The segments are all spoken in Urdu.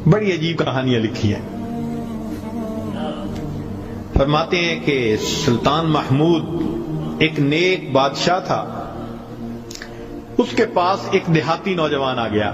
بڑی عجیب کہانیاں لکھی ہیں. فرماتے ہیں کہ سلطان محمود ایک نیک بادشاہ تھا. اس کے پاس ایک دیہاتی نوجوان آ گیا.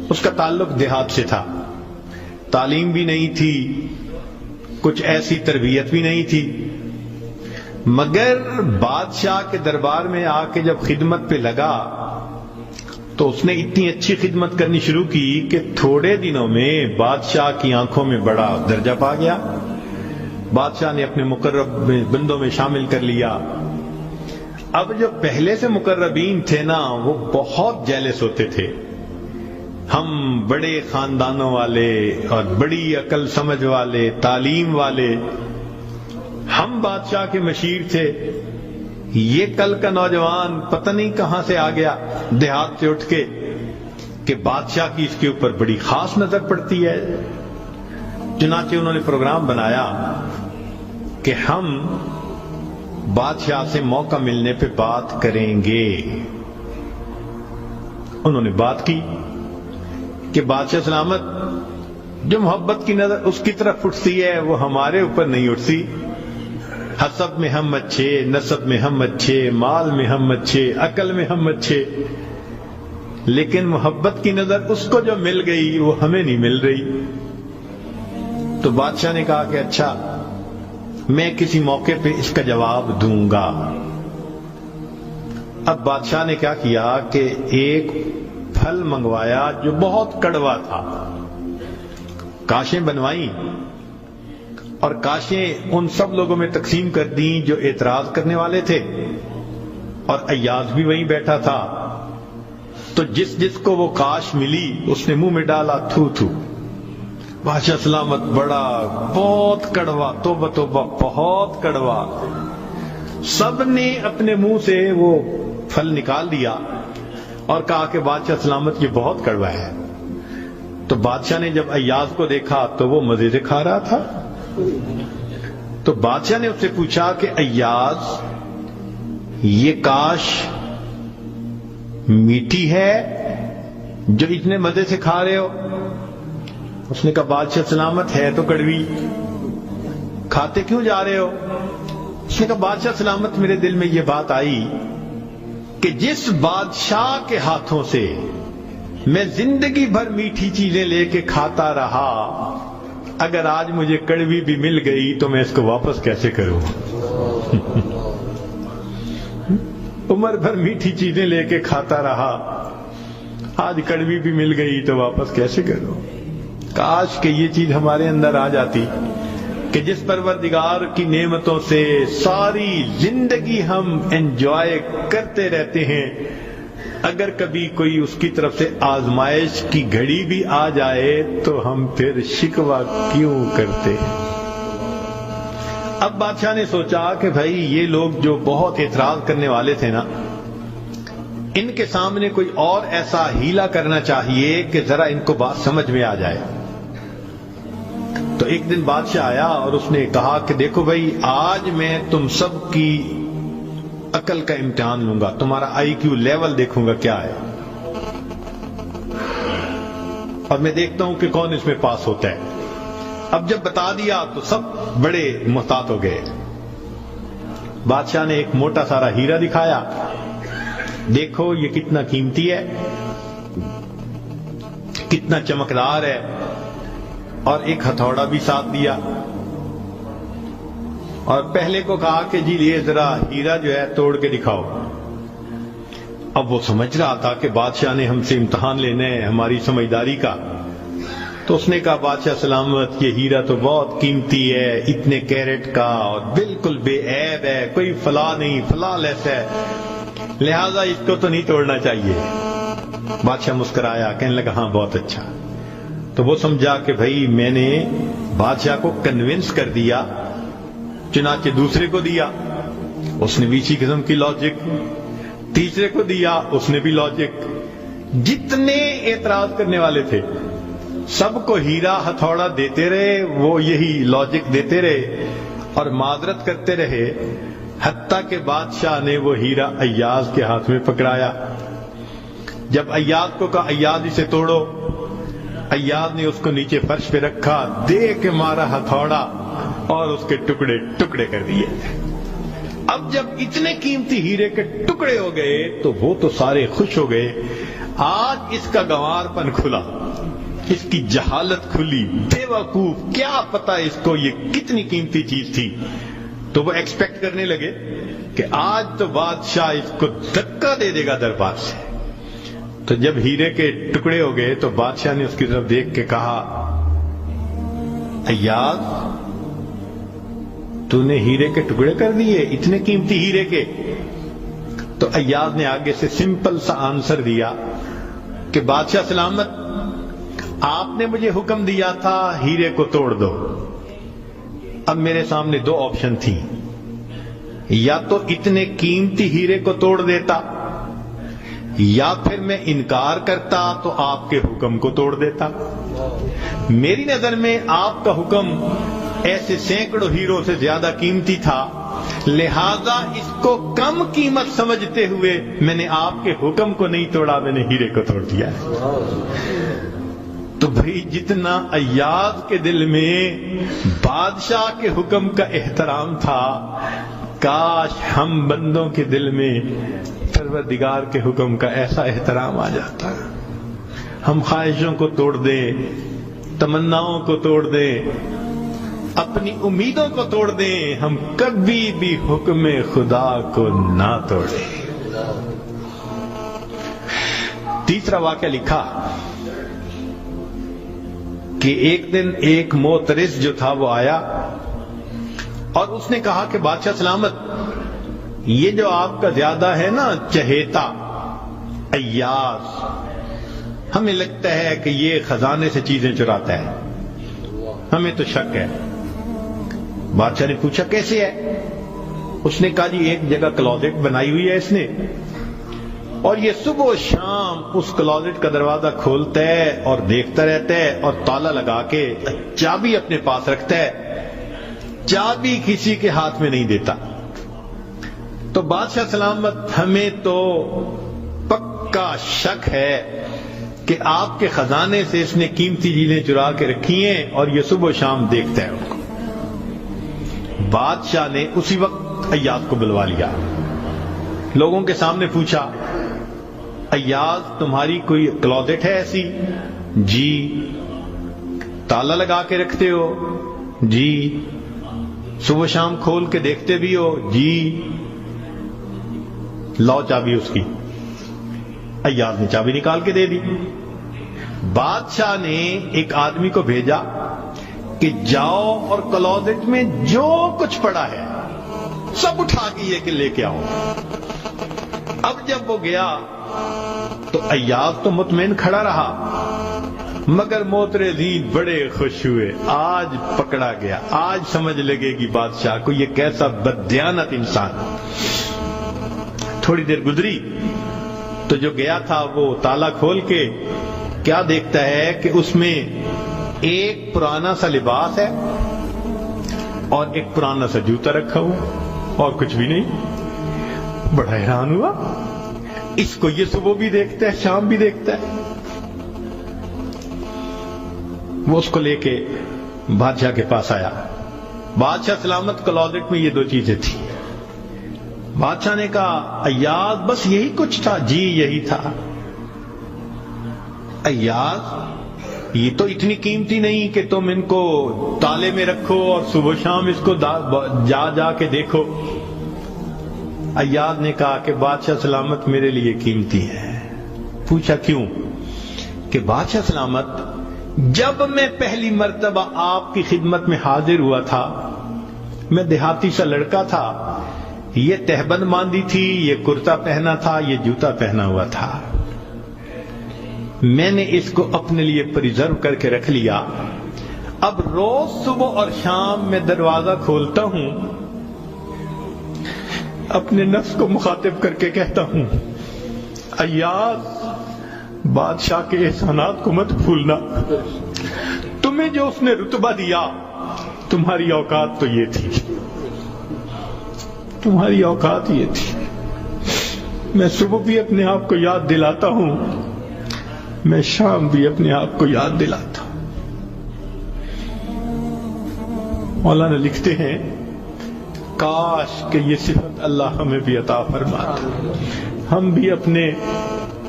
اس کا تعلق دیہات سے تھا. تعلیم بھی نہیں تھی, کچھ ایسی تربیت بھی نہیں تھی, مگر بادشاہ کے دربار میں آ کے جب خدمت پہ لگا تو اس نے اتنی اچھی خدمت کرنی شروع کی کہ تھوڑے دنوں میں بادشاہ کی آنکھوں میں بڑا درجہ پا گیا. بادشاہ نے اپنے مقرب بندوں میں شامل کر لیا. اب جو پہلے سے مقربین تھے نا, وہ بہت جیلس ہوتے تھے. ہم بڑے خاندانوں والے اور بڑی عقل سمجھ والے, تعلیم والے, ہم بادشاہ کے مشیر تھے. یہ کل کا نوجوان پتہ نہیں کہاں سے آ گیا دیہات سے اٹھ کے کہ بادشاہ کی اس کے اوپر بڑی خاص نظر پڑتی ہے. چنانچہ انہوں نے پروگرام بنایا کہ ہم بادشاہ سے موقع ملنے پہ بات کریں گے. انہوں نے بات کی کہ بادشاہ سلامت, جو محبت کی نظر اس کی طرف اٹھتی ہے وہ ہمارے اوپر نہیں اٹھتی. حسب میں ہم اچھے, نسب میں ہم اچھے, مال میں ہم اچھے, عقل میں ہم اچھے, لیکن محبت کی نظر اس کو جو مل گئی وہ ہمیں نہیں مل رہی. تو بادشاہ نے کہا کہ اچھا, میں کسی موقع پہ اس کا جواب دوں گا. اب بادشاہ نے کیا کیا کہ ایک پھل منگوایا جو بہت کڑوا تھا. کاشیں بنوائیں اور کاشیں ان سب لوگوں میں تقسیم کر دیں جو اعتراض کرنے والے تھے, اور ایاز بھی وہیں بیٹھا تھا. تو جس جس کو وہ کاش ملی اس نے منہ میں ڈالا, تھو تھو. بادشاہ سلامت بڑا بہت کڑوا, توبہ توبہ بہت کڑوا. سب نے اپنے منہ سے وہ پھل نکال دیا اور کہا کہ بادشاہ سلامت یہ بہت کڑوا ہے. تو بادشاہ نے جب ایاز کو دیکھا تو وہ مزے سے کھا رہا تھا. تو بادشاہ نے اس سے پوچھا کہ ایاز, یہ کاش میٹھی ہے جو اتنے مزے سے کھا رہے ہو؟ اس نے کہا بادشاہ سلامت ہے تو کڑوی, کھاتے کیوں جا رہے ہو؟ اس نے کہا بادشاہ سلامت میرے دل میں یہ بات آئی کہ جس بادشاہ کے ہاتھوں سے میں زندگی بھر میٹھی چیزیں لے کے کھاتا رہا, اگر آج مجھے کڑوی بھی مل گئی تو میں اس کو واپس کیسے کروں؟ عمر بھر میٹھی چیزیں لے کے کھاتا رہا, آج کڑوی بھی مل گئی تو واپس کیسے کروں؟ کاش کہ یہ چیز ہمارے اندر آ جاتی کہ جس پروردگار کی نعمتوں سے ساری زندگی ہم انجوائے کرتے رہتے ہیں, اگر کبھی کوئی اس کی طرف سے آزمائش کی گھڑی بھی آ جائے تو ہم پھر شکوہ کیوں کرتے ہیں؟ اب بادشاہ نے سوچا کہ بھائی یہ لوگ جو بہت اعتراض کرنے والے تھے نا, ان کے سامنے کوئی اور ایسا ہیلا کرنا چاہیے کہ ذرا ان کو بات سمجھ میں آ جائے. تو ایک دن بادشاہ آیا اور اس نے کہا کہ دیکھو بھائی, آج میں تم سب کی عقل کا امتحان لوں گا, تمہارا آئی کیو لیول دیکھوں گا کیا ہے, اور میں دیکھتا ہوں کہ کون اس میں پاس ہوتا ہے. اب جب بتا دیا تو سب بڑے محتاط ہو گئے. بادشاہ نے ایک موٹا سارا ہیرا دکھایا, دیکھو یہ کتنا قیمتی ہے, کتنا چمکدار ہے, اور ایک ہتھوڑا بھی ساتھ دیا, اور پہلے کو کہا کہ جی یہ ذرا ہیرا جو ہے توڑ کے دکھاؤ. اب وہ سمجھ رہا تھا کہ بادشاہ نے ہم سے امتحان لینا ہے ہماری سمجھداری کا. تو اس نے کہا بادشاہ سلامت یہ ہیرا تو بہت قیمتی ہے, اتنے کیرٹ کا, اور بالکل بے عیب ہے, کوئی فلاں نہیں, فلاں لیس ہے, لہذا اس کو تو نہیں توڑنا چاہیے. بادشاہ مسکرایا, کہنے لگا ہاں بہت اچھا. تو وہ سمجھا کہ بھائی میں نے بادشاہ کو کنونس کر دیا, چنانچہ دوسرے کو دیا, اس نے بھی اسی قسم کی لاجک, تیسرے کو دیا, اس نے بھی لاجک. جتنے اعتراض کرنے والے تھے سب کو ہیرا ہتھوڑا دیتے رہے, وہ یہی لاجک دیتے رہے اور معذرت کرتے رہے, حتیٰ کہ بادشاہ نے وہ ہیرا ایاز کے ہاتھ میں پکڑایا. جب ایاز کو کہا ایاز اسے توڑو, ایاز نے اس کو نیچے فرش پہ رکھا، دے کے مارا ہتھوڑا اور اس کے ٹکڑے ٹکڑے کر دیے۔ اب جب اتنے قیمتی ہیرے کے ٹکڑے ہو گئے تو وہ تو سارے خوش ہو گئے، آج اس کا گنوار پن کھلا، اس کی جہالت کھلی، بے وقوف، کیا پتا اس کو یہ کتنی قیمتی چیز تھی۔ تو وہ ایکسپیکٹ کرنے لگے کہ آج تو بادشاہ اس کو دھکا دے دے گا دربار سے۔ تو جب ہیرے کے ٹکڑے ہو گئے تو بادشاہ نے اس کی طرف دیکھ کے کہا، ایاز تو نے ہیرے کے ٹکڑے کر دیے، اتنے قیمتی ہیرے کے؟ تو ایاز نے آگے سے سمپل سا آنسر دیا کہ بادشاہ سلامت، آپ نے مجھے حکم دیا تھا ہیرے کو توڑ دو۔ اب میرے سامنے دو آپشن تھی، یا تو اتنے قیمتی ہیرے کو توڑ دیتا، یا پھر میں انکار کرتا تو آپ کے حکم کو توڑ دیتا۔ میری نظر میں آپ کا حکم ایسے سینکڑوں ہیروں سے زیادہ قیمتی تھا، لہذا اس کو کم قیمت سمجھتے ہوئے میں نے آپ کے حکم کو نہیں توڑا، میں نے ہیرے کو توڑ دیا۔ تو بھئی جتنا ایاز کے دل میں بادشاہ کے حکم کا احترام تھا، کاش ہم بندوں کے دل میں پروردگار کے حکم کا ایسا احترام آ جاتا۔ ہم خواہشوں کو توڑ دیں، تمناؤں کو توڑ دیں، اپنی امیدوں کو توڑ دیں، ہم کبھی بھی حکم خدا کو نہ توڑیں۔ تیسرا واقعہ لکھا کہ ایک دن ایک موترس جو تھا وہ آیا اور اس نے کہا کہ بادشاہ سلامت، یہ جو آپ کا زیادہ ہے نا چہیتا ایاز، ہمیں لگتا ہے کہ یہ خزانے سے چیزیں چراتا ہے، ہمیں تو شک ہے۔ بادشاہ نے پوچھا کیسے ہے؟ اس نے کہا جی ایک جگہ کلوزٹ بنائی ہوئی ہے اس نے، اور یہ صبح و شام اس کلوزٹ کا دروازہ کھولتا ہے اور دیکھتا رہتا ہے اور تالا لگا کے چابی اپنے پاس رکھتا ہے، چابی کسی کے ہاتھ میں نہیں دیتا۔ تو بادشاہ سلامت، ہمیں تو پکا شک ہے کہ آپ کے خزانے سے اس نے قیمتی چیزیں چرا کے رکھی ہیں اور یہ صبح و شام دیکھتا ہے ان کو۔ بادشاہ نے اسی وقت ایاز کو بلوا لیا، لوگوں کے سامنے پوچھا، ایاز تمہاری کوئی کلوزٹ ہے ایسی؟ جی۔ تالا لگا کے رکھتے ہو؟ جی۔ صبح شام کھول کے دیکھتے بھی ہو؟ جی۔ لاؤ چابی اس کی۔ ایاز نے چابی نکال کے دے دی۔ بادشاہ نے ایک آدمی کو بھیجا کہ جاؤ اور کلوزٹ میں جو کچھ پڑا ہے سب اٹھا کے یہ کہ لے کے آؤ۔ اب جب وہ گیا تو ایاز تو مطمئن کھڑا رہا، مگر موترزین بڑے خوش ہوئے، آج پکڑا گیا، آج سمجھ لگے گی بادشاہ کو یہ کیسا بددیانت انسان۔ تھوڑی دیر گزری تو جو گیا تھا وہ تالا کھول کے کیا دیکھتا ہے کہ اس میں ایک پرانا سا لباس ہے اور ایک پرانا سا جوتا رکھا ہوا اور کچھ بھی نہیں۔ بڑا حیران ہوا، اس کو یہ صبح بھی دیکھتا ہے شام بھی دیکھتا ہے۔ وہ اس کو لے کے بادشاہ کے پاس آیا۔ بادشاہ سلامت، کلوزٹ میں یہ دو چیزیں تھیں۔ بادشاہ نے کہا ایاز بس یہی کچھ تھا؟ جی یہی تھا۔ ایاز یہ تو اتنی قیمتی نہیں کہ تم ان کو تالے میں رکھو اور صبح شام اس کو جا جا کے دیکھو۔ ایاز نے کہا کہ بادشاہ سلامت میرے لیے قیمتی ہے۔ پوچھا کیوں؟ کہ بادشاہ سلامت، جب میں پہلی مرتبہ آپ کی خدمت میں حاضر ہوا تھا، میں دیہاتی سا لڑکا تھا، یہ تہبند باندھی تھی، یہ کرتا پہنا تھا، یہ جوتا پہنا ہوا تھا، میں نے اس کو اپنے لیے پریزرو کر کے رکھ لیا۔ اب روز صبح اور شام میں دروازہ کھولتا ہوں، اپنے نفس کو مخاطب کر کے کہتا ہوں ایاز بادشاہ کے احسانات کو مت بھولنا، تمہیں جو اس نے رتبہ دیا تمہاری اوقات تو یہ تھی، تمہاری اوقات یہ تھی۔ میں صبح بھی اپنے آپ کو یاد دلاتا ہوں میں شام بھی اپنے آپ کو یاد دلاتا ہوں۔ مولانا لکھتے ہیں کاش کہ یہ صفت اللہ ہمیں بھی عطا فرماتا، ہم بھی اپنے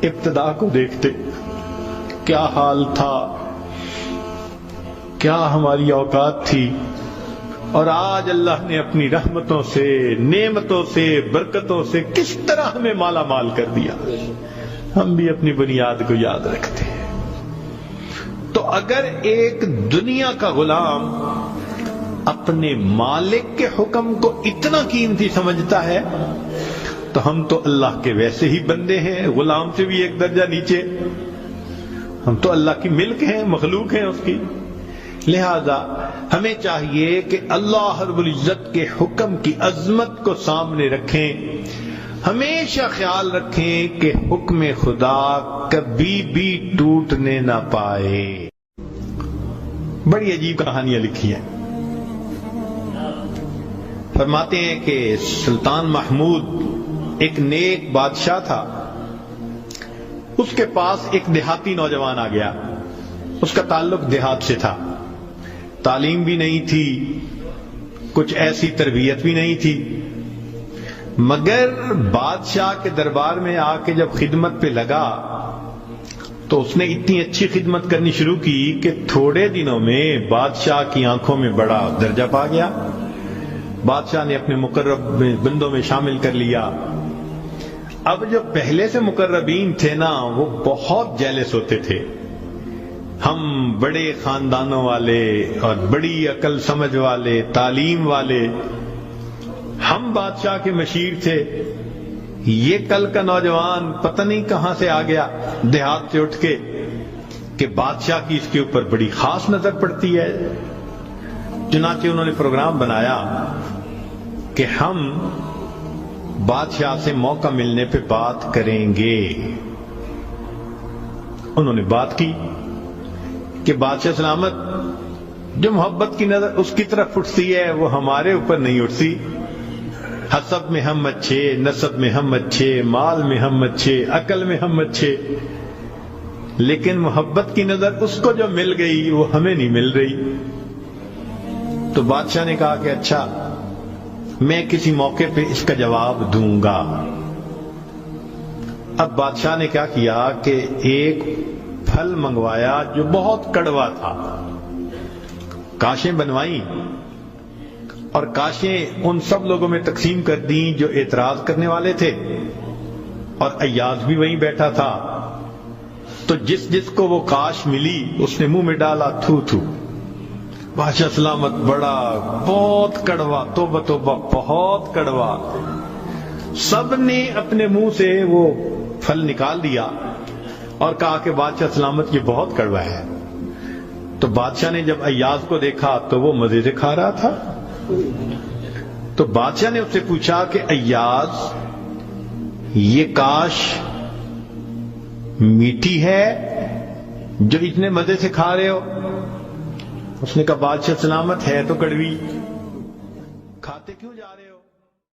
ابتدا کو دیکھتے، کیا حال تھا، کیا ہماری اوقات تھی، اور آج اللہ نے اپنی رحمتوں سے، نعمتوں سے، برکتوں سے کس طرح ہمیں مالا مال کر دیا، ہم بھی اپنی بنیاد کو یاد رکھتے ہیں۔ تو اگر ایک دنیا کا غلام اپنے مالک کے حکم کو اتنا قیمتی سمجھتا ہے تو ہم تو اللہ کے ویسے ہی بندے ہیں، غلام سے بھی ایک درجہ نیچے، ہم تو اللہ کی ملک ہیں، مخلوق ہیں اس کی۔ لہذا ہمیں چاہیے کہ اللہ رب العزت کے حکم کی عظمت کو سامنے رکھیں، ہمیشہ خیال رکھیں کہ حکم خدا کبھی بھی ٹوٹنے نہ پائے۔ بڑی عجیب کہانیاں لکھی ہیں۔ فرماتے ہیں کہ سلطان محمود ایک نیک بادشاہ تھا، اس کے پاس ایک دیہاتی نوجوان آ گیا، اس کا تعلق دیہات سے تھا، تعلیم بھی نہیں تھی، کچھ ایسی تربیت بھی نہیں تھی، مگر بادشاہ کے دربار میں آ کے جب خدمت پہ لگا تو اس نے اتنی اچھی خدمت کرنی شروع کی کہ تھوڑے دنوں میں بادشاہ کی آنکھوں میں بڑا درجہ پا گیا، بادشاہ نے اپنے مقرب بندوں میں شامل کر لیا۔ اب جو پہلے سے مقربین تھے نا وہ بہت جیلس ہوتے تھے، ہم بڑے خاندانوں والے اور بڑی عقل سمجھ والے، تعلیم والے، ہم بادشاہ کے مشیر تھے، یہ کل کا نوجوان پتہ نہیں کہاں سے آ گیا دیہات سے اٹھ کے کہ بادشاہ کی اس کے اوپر بڑی خاص نظر پڑتی ہے۔ چنانچہ انہوں نے پروگرام بنایا کہ ہم بادشاہ سے موقع ملنے پہ بات کریں گے۔ انہوں نے بات کی کہ بادشاہ سلامت، جو محبت کی نظر اس کی طرف اٹھتی ہے وہ ہمارے اوپر نہیں اٹھتی، حسب میں ہم اچھے، نسب میں ہم اچھے، مال میں ہم اچھے، عقل میں ہم اچھے، لیکن محبت کی نظر اس کو جو مل گئی وہ ہمیں نہیں مل رہی۔ تو بادشاہ نے کہا کہ اچھا میں کسی موقع پہ اس کا جواب دوں گا۔ اب بادشاہ نے کیا کیا کہ ایک پھل منگوایا جو بہت کڑوا تھا، کاشیں بنوائیں اور کاشیں ان سب لوگوں میں تقسیم کر دیں جو اعتراض کرنے والے تھے، اور ایاز بھی وہیں بیٹھا تھا، تو جس جس کو وہ کاش ملی اس نے منہ میں ڈالا، تھو تھو۔ بادشاہ سلامت بڑا بہت کڑوا، توبہ توبہ بہت کڑوا، سب نے اپنے منہ سے وہ پھل نکال دیا اور کہا کہ بادشاہ سلامت یہ بہت کڑوا ہے۔ تو بادشاہ نے جب ایاز کو دیکھا تو وہ مزے سے کھا رہا تھا، تو بادشاہ نے اس سے پوچھا کہ ایاز یہ کاش میٹھی ہے جو اتنے مزے سے کھا رہے ہو؟ اس نے کہا بادشاہ سلامت ہے تو کڑوی، کھاتے کیوں جا رہے ہو؟